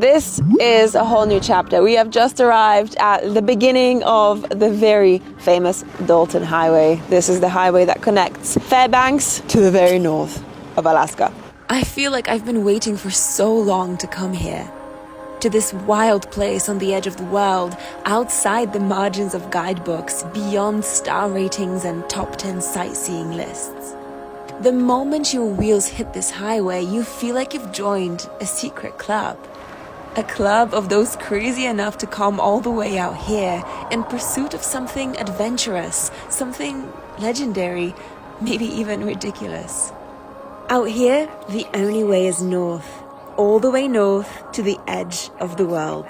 This is a whole new chapter. We have just arrived at the beginning of the very famous Dalton Highway. This is the highway that connects Fairbanks to the very north of Alaska. I feel like I've been waiting for so long to come here. To this wild place on the edge of the world, outside the margins of guidebooks, beyond star ratings and top 10 sightseeing lists. The moment your wheels hit this highway, you feel like you've joined a secret club. A club of those crazy enough to come all the way out here in pursuit of something adventurous, something legendary, maybe even ridiculous. Out here, the only way is north, all the way north to the edge of the world.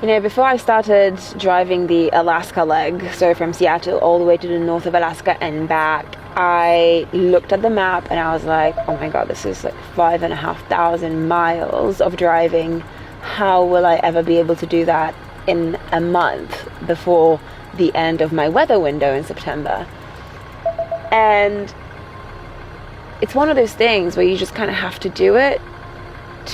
You know, before I started driving the Alaska leg, so from Seattle all the way to the north of Alaska and back, I looked at the map and I was like, oh my god, this is like 5,500 miles of driving. How will I ever be able to do that in a month before the end of my weather window in September? And it's one of those things where you just kind of have to do it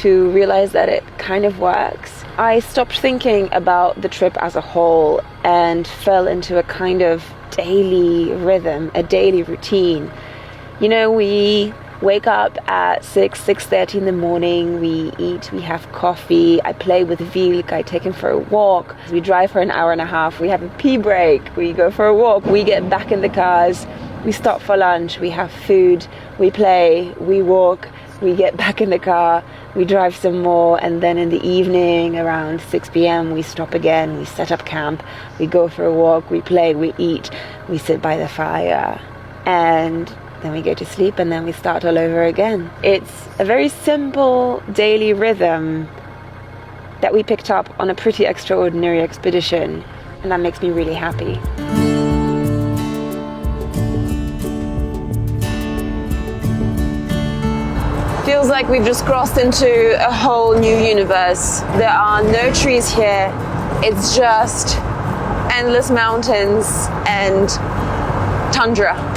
to realize that it kind of works. I stopped thinking about the trip as a whole and fell into a kind of daily rhythm, a daily routine. You know, we wake up at 6:30 in the morning, we eat, we have coffee, I play with Vilk, I take him for a walk, we drive for an hour and a half, we have a pee break, we go for a walk, we get back in the cars, we stop for lunch, we have food, we play, we walk, we get back in the car, we drive some more, and then in the evening around 6 p.m. we stop again, we set up camp, we go for a walk, we play, we eat, we sit by the fire, and then we go to sleep, and then we start all over again. It's a very simple daily rhythm that we picked up on a pretty extraordinary expedition, and that makes me really happy. Feels like we've just crossed into a whole new universe. There are no trees here. It's just endless mountains and tundra.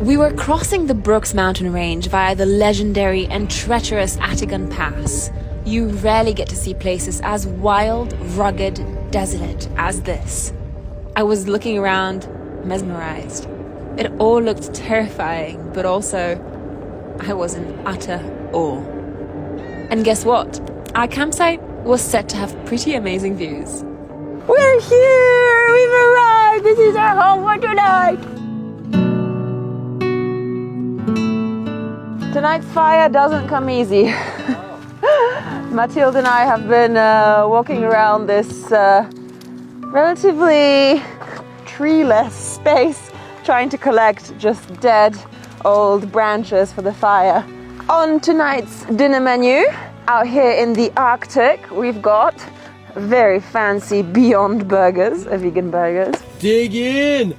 We were crossing the Brooks mountain range via the legendary and treacherous Atigun Pass. You rarely get to see places as wild, rugged, desolate as this. I was looking around, mesmerized. It all looked terrifying, but also I was in utter awe. And guess what? Our campsite was set to have pretty amazing views. We're here! We've arrived! This is our home for tonight! Tonight's fire doesn't come easy. Mathilde and I have been walking around this relatively treeless space, trying to collect just dead old branches for the fire. On tonight's dinner menu, out here in the Arctic, we've got very fancy Beyond burgers, vegan burgers. Dig in!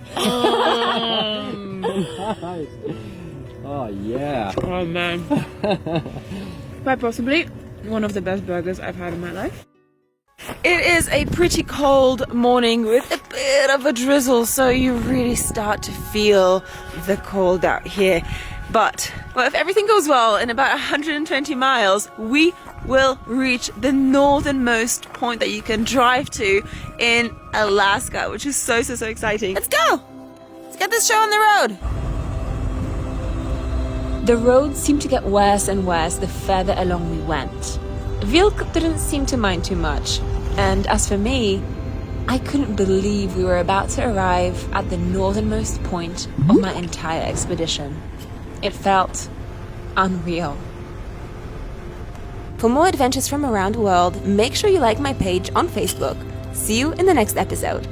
Nice. Oh yeah. Oh man. Quite possibly one of the best burgers I've had in my life. It is a pretty cold morning with a bit of a drizzle, so you really start to feel the cold out here. But, well, if everything goes well, in about 120 miles, we will reach the northernmost point that you can drive to in Alaska, which is so exciting. Let's go! Let's get this show on the road! The road seemed to get worse and worse the further along we went. Vilk didn't seem to mind too much, and as for me, I couldn't believe we were about to arrive at the northernmost point of my entire expedition. It felt unreal. For more adventures from around the world, make sure you like my page on Facebook. See you in the next episode.